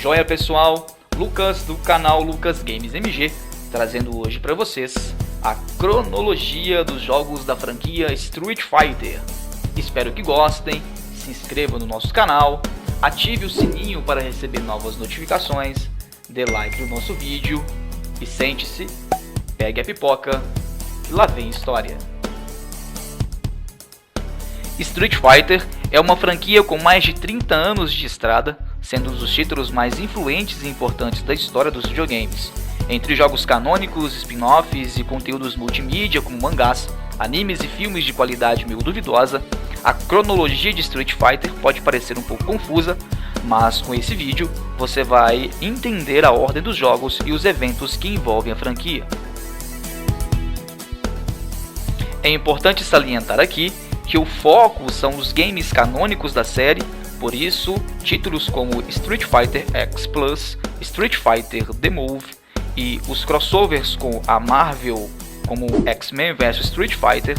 Joia, pessoal? Lucas do canal Lucas Games MG, trazendo hoje para vocês a cronologia dos jogos da franquia Street Fighter. Espero que gostem, se inscreva no nosso canal, ative o sininho para receber novas notificações, dê like no nosso vídeo e sente-se, pegue a pipoca e lá vem história. Street Fighter é uma franquia com mais de 30 anos de estrada, sendo um dos títulos mais influentes e importantes da história dos videogames. Entre jogos canônicos, spin-offs e conteúdos multimídia como mangás, animes e filmes de qualidade meio duvidosa, a cronologia de Street Fighter pode parecer um pouco confusa, mas com esse vídeo você vai entender a ordem dos jogos e os eventos que envolvem a franquia. É importante salientar aqui que o foco são os games canônicos da série, por isso títulos como Street Fighter X Plus, Street Fighter The Move e os crossovers com a Marvel como X-Men vs Street Fighter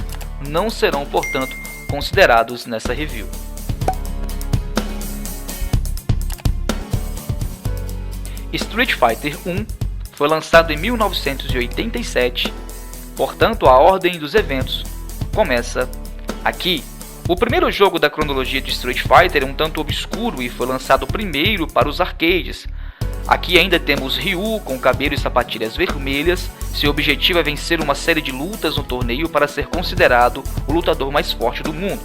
não serão, portanto, considerados nessa review. Street Fighter 1 foi lançado em 1987, portanto a ordem dos eventos começa aqui. O primeiro jogo da cronologia de Street Fighter é um tanto obscuro e foi lançado primeiro para os arcades. Aqui ainda temos Ryu com cabelo e sapatilhas vermelhas. Seu objetivo é vencer uma série de lutas no torneio para ser considerado o lutador mais forte do mundo.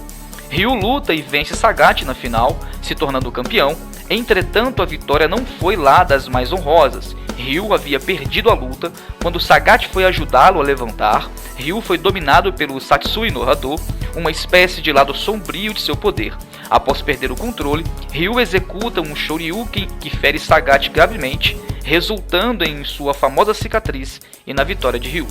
Ryu luta e vence Sagat na final, se tornando campeão. Entretanto, a vitória não foi lá das mais honrosas. Ryu havia perdido a luta. Quando Sagat foi ajudá-lo a levantar, Ryu foi dominado pelo Satsui no Hado, uma espécie de lado sombrio de seu poder. Após perder o controle, Ryu executa um Shoryuken que fere Sagat gravemente, resultando em sua famosa cicatriz e na vitória de Ryu.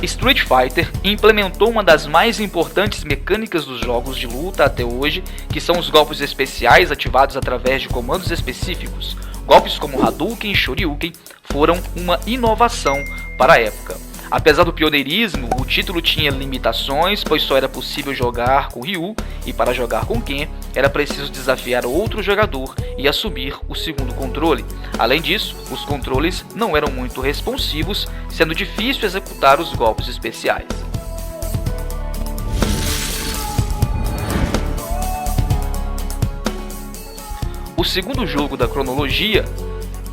Street Fighter implementou uma das mais importantes mecânicas dos jogos de luta até hoje, que são os golpes especiais ativados através de comandos específicos. Golpes como Hadouken e Shoryuken foram uma inovação para a época. Apesar do pioneirismo, o título tinha limitações, pois só era possível jogar com Ryu, e para jogar com Ken, era preciso desafiar outro jogador e assumir o segundo controle. Além disso, os controles não eram muito responsivos, sendo difícil executar os golpes especiais. O segundo jogo da cronologia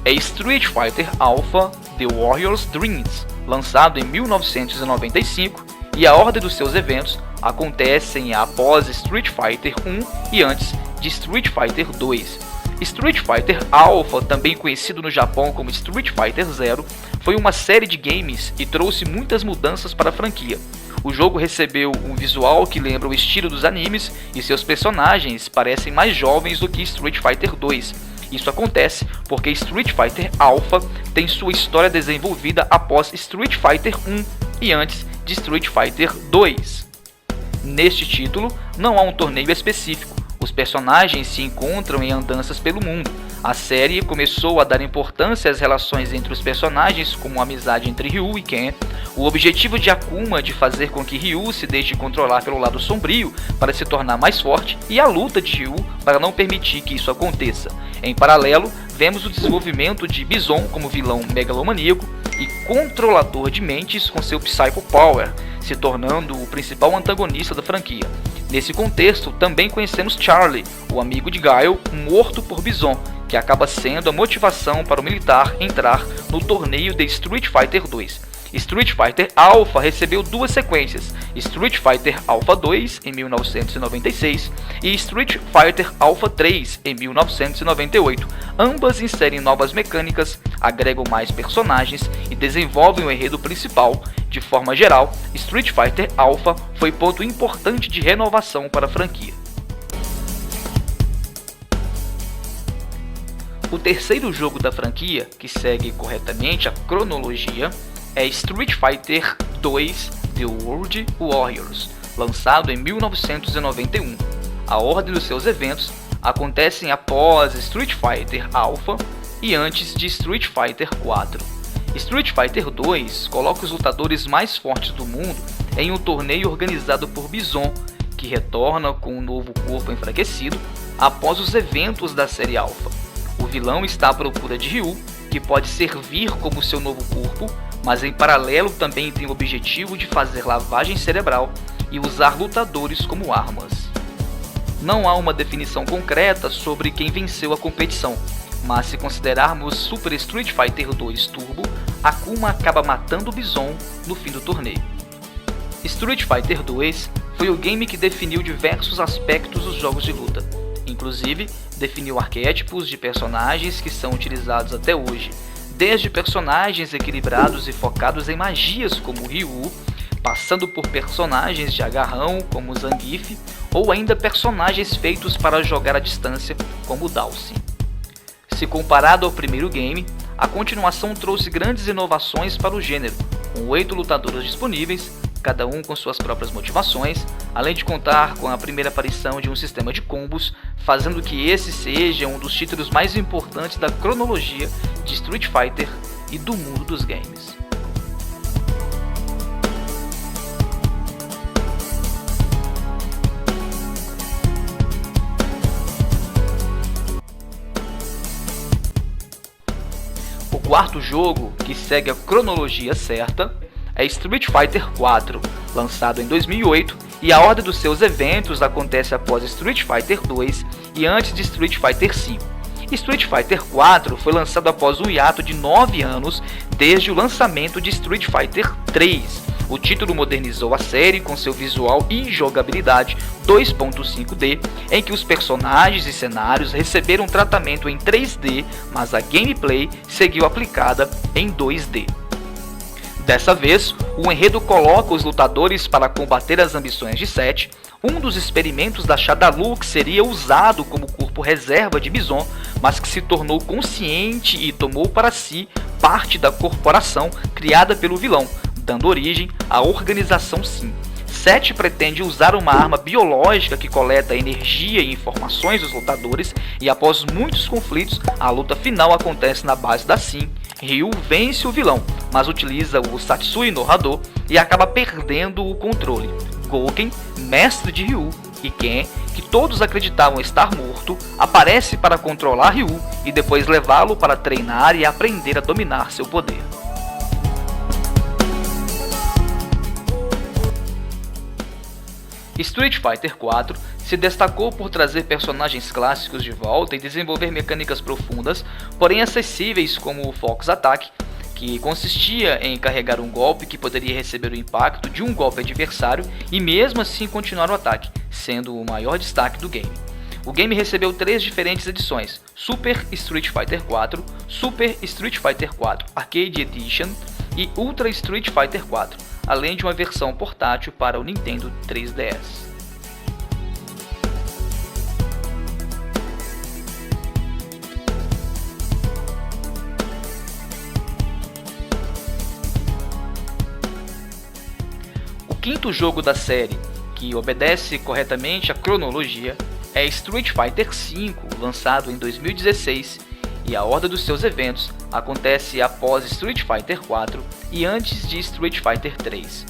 é Street Fighter Alpha The Warrior's Dreams, lançado em 1995, e a ordem dos seus eventos acontecem após Street Fighter 1 e antes de Street Fighter 2. Street Fighter Alpha, também conhecido no Japão como Street Fighter Zero, foi uma série de games e trouxe muitas mudanças para a franquia. O jogo recebeu um visual que lembra o estilo dos animes e seus personagens parecem mais jovens do que Street Fighter 2. Isso acontece porque Street Fighter Alpha tem sua história desenvolvida após Street Fighter 1 e antes de Street Fighter 2. Neste título, não há um torneio específico, os personagens se encontram em andanças pelo mundo. A série começou a dar importância às relações entre os personagens, como a amizade entre Ryu e Ken, o objetivo de Akuma de fazer com que Ryu se deixe controlar pelo lado sombrio para se tornar mais forte, e a luta de Ryu para não permitir que isso aconteça. Em paralelo, vemos o desenvolvimento de Bison como vilão megalomaníaco e controlador de mentes com seu Psycho Power, se tornando o principal antagonista da franquia. Nesse contexto, também conhecemos Charlie, o amigo de Guile, morto por Bison, que acaba sendo a motivação para o militar entrar no torneio de Street Fighter 2. Street Fighter Alpha recebeu duas sequências, Street Fighter Alpha 2 em 1996 e Street Fighter Alpha 3 em 1998. Ambas inserem novas mecânicas, agregam mais personagens e desenvolvem o enredo principal. De forma geral, Street Fighter Alpha foi ponto importante de renovação para a franquia. O terceiro jogo da franquia, que segue corretamente a cronologia, é Street Fighter 2 The World Warriors, lançado em 1991. A ordem dos seus eventos acontecem após Street Fighter Alpha e antes de Street Fighter 4. Street Fighter 2 coloca os lutadores mais fortes do mundo em um torneio organizado por Bison, que retorna com um novo corpo enfraquecido após os eventos da série Alpha. O vilão está à procura de Ryu, que pode servir como seu novo corpo, mas em paralelo também tem o objetivo de fazer lavagem cerebral e usar lutadores como armas. Não há uma definição concreta sobre quem venceu a competição, mas se considerarmos Super Street Fighter 2 Turbo, Akuma acaba matando o Bison no fim do torneio. Street Fighter 2 foi o game que definiu diversos aspectos dos jogos de luta, inclusive definiu arquétipos de personagens que são utilizados até hoje, desde personagens equilibrados e focados em magias como Ryu, passando por personagens de agarrão como Zangief, ou ainda personagens feitos para jogar à distância como Dhalsim. Se comparado ao primeiro game, a continuação trouxe grandes inovações para o gênero, com 8 lutadores disponíveis, cada um com suas próprias motivações, além de contar com a primeira aparição de um sistema de combos, fazendo que esse seja um dos títulos mais importantes da cronologia de Street Fighter e do mundo dos games. O quarto jogo, que segue a cronologia certa, é Street Fighter 4, lançado em 2008, e a ordem dos seus eventos acontece após Street Fighter 2 e antes de Street Fighter 5. Street Fighter 4 foi lançado após um hiato de 9 anos desde o lançamento de Street Fighter 3. O título modernizou a série com seu visual e jogabilidade 2.5D, em que os personagens e cenários receberam tratamento em 3D, mas a gameplay seguiu aplicada em 2D. Dessa vez, o enredo coloca os lutadores para combater as ambições de Seth, um dos experimentos da Shadaloo que seria usado como corpo reserva de Bison, mas que se tornou consciente e tomou para si parte da corporação criada pelo vilão, dando origem à Organização Sim. Seth pretende usar uma arma biológica que coleta energia e informações dos lutadores, e após muitos conflitos, a luta final acontece na base da Sim. Ryu vence o vilão, mas utiliza o Satsui no Hado e acaba perdendo o controle. Gouken, mestre de Ryu, e Ken, que todos acreditavam estar morto, aparece para controlar Ryu e depois levá-lo para treinar e aprender a dominar seu poder. Street Fighter 4 se destacou por trazer personagens clássicos de volta e desenvolver mecânicas profundas, porém acessíveis, como o Fox Attack, que consistia em carregar um golpe que poderia receber o impacto de um golpe adversário e mesmo assim continuar o ataque, sendo o maior destaque do game. O game recebeu 3 diferentes edições: Super Street Fighter 4, Super Street Fighter 4 Arcade Edition e Ultra Street Fighter 4, além de uma versão portátil para o Nintendo 3DS. O quinto jogo da série, que obedece corretamente à cronologia, é Street Fighter V, lançado em 2016, e a ordem dos seus eventos acontece após Street Fighter 4 e antes de Street Fighter 3.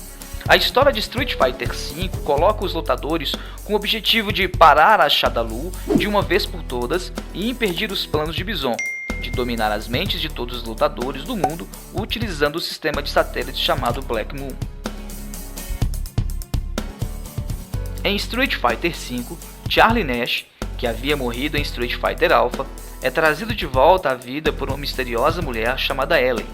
A história de Street Fighter V coloca os lutadores com o objetivo de parar a Shadaloo de uma vez por todas e impedir os planos de Bison, de dominar as mentes de todos os lutadores do mundo utilizando o sistema de satélite chamado Black Moon. Em Street Fighter V, Charlie Nash, que havia morrido em Street Fighter Alpha, é trazido de volta à vida por uma misteriosa mulher chamada Ellen.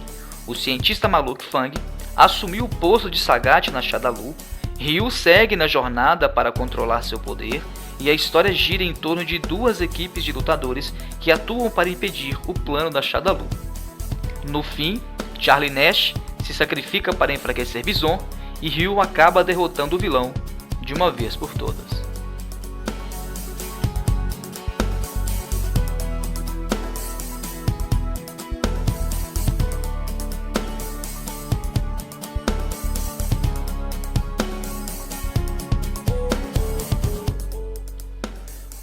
O cientista maluco Fang assumiu o posto de Sagat na Shadaloo. Ryu segue na jornada para controlar seu poder, e a história gira em torno de 2 equipes de lutadores que atuam para impedir o plano da Shadaloo. No fim, Charlie Nash se sacrifica para enfraquecer Bison e Ryu acaba derrotando o vilão de uma vez por todas.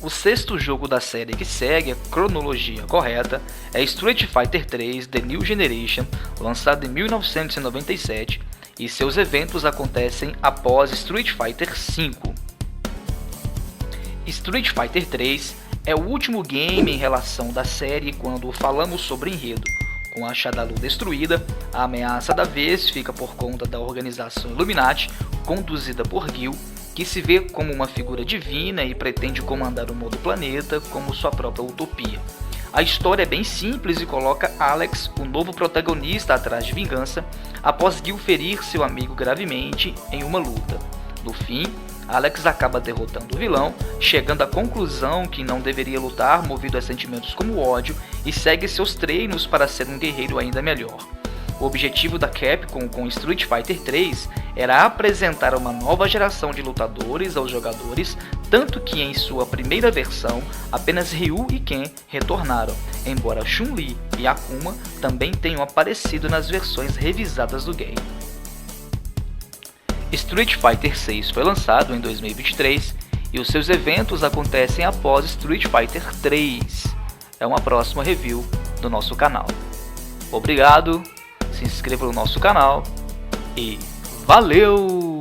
O sexto jogo da série que segue a cronologia correta é Street Fighter 3 The New Generation, lançado em 1997, e seus eventos acontecem após Street Fighter V. Street Fighter 3 É o último game em relação da série quando falamos sobre enredo. Com a Shadaloo destruída, a ameaça da vez fica por conta da organização Illuminati, conduzida por Gil, que se vê como uma figura divina e pretende comandar o mundo planeta como sua própria utopia. A história é bem simples e coloca Alex, o novo protagonista, atrás de vingança, após Gil ferir seu amigo gravemente em uma luta. No fim, Alex acaba derrotando o vilão, chegando à conclusão que não deveria lutar movido a sentimentos como ódio e segue seus treinos para ser um guerreiro ainda melhor. O objetivo da Capcom com Street Fighter 3 era apresentar uma nova geração de lutadores aos jogadores, tanto que em sua primeira versão apenas Ryu e Ken retornaram, embora Chun-Li e Akuma também tenham aparecido nas versões revisadas do game. Street Fighter 6 foi lançado em 2023 e os seus eventos acontecem após Street Fighter 3. É uma próxima review do nosso canal. Obrigado, se inscreva no nosso canal e valeu!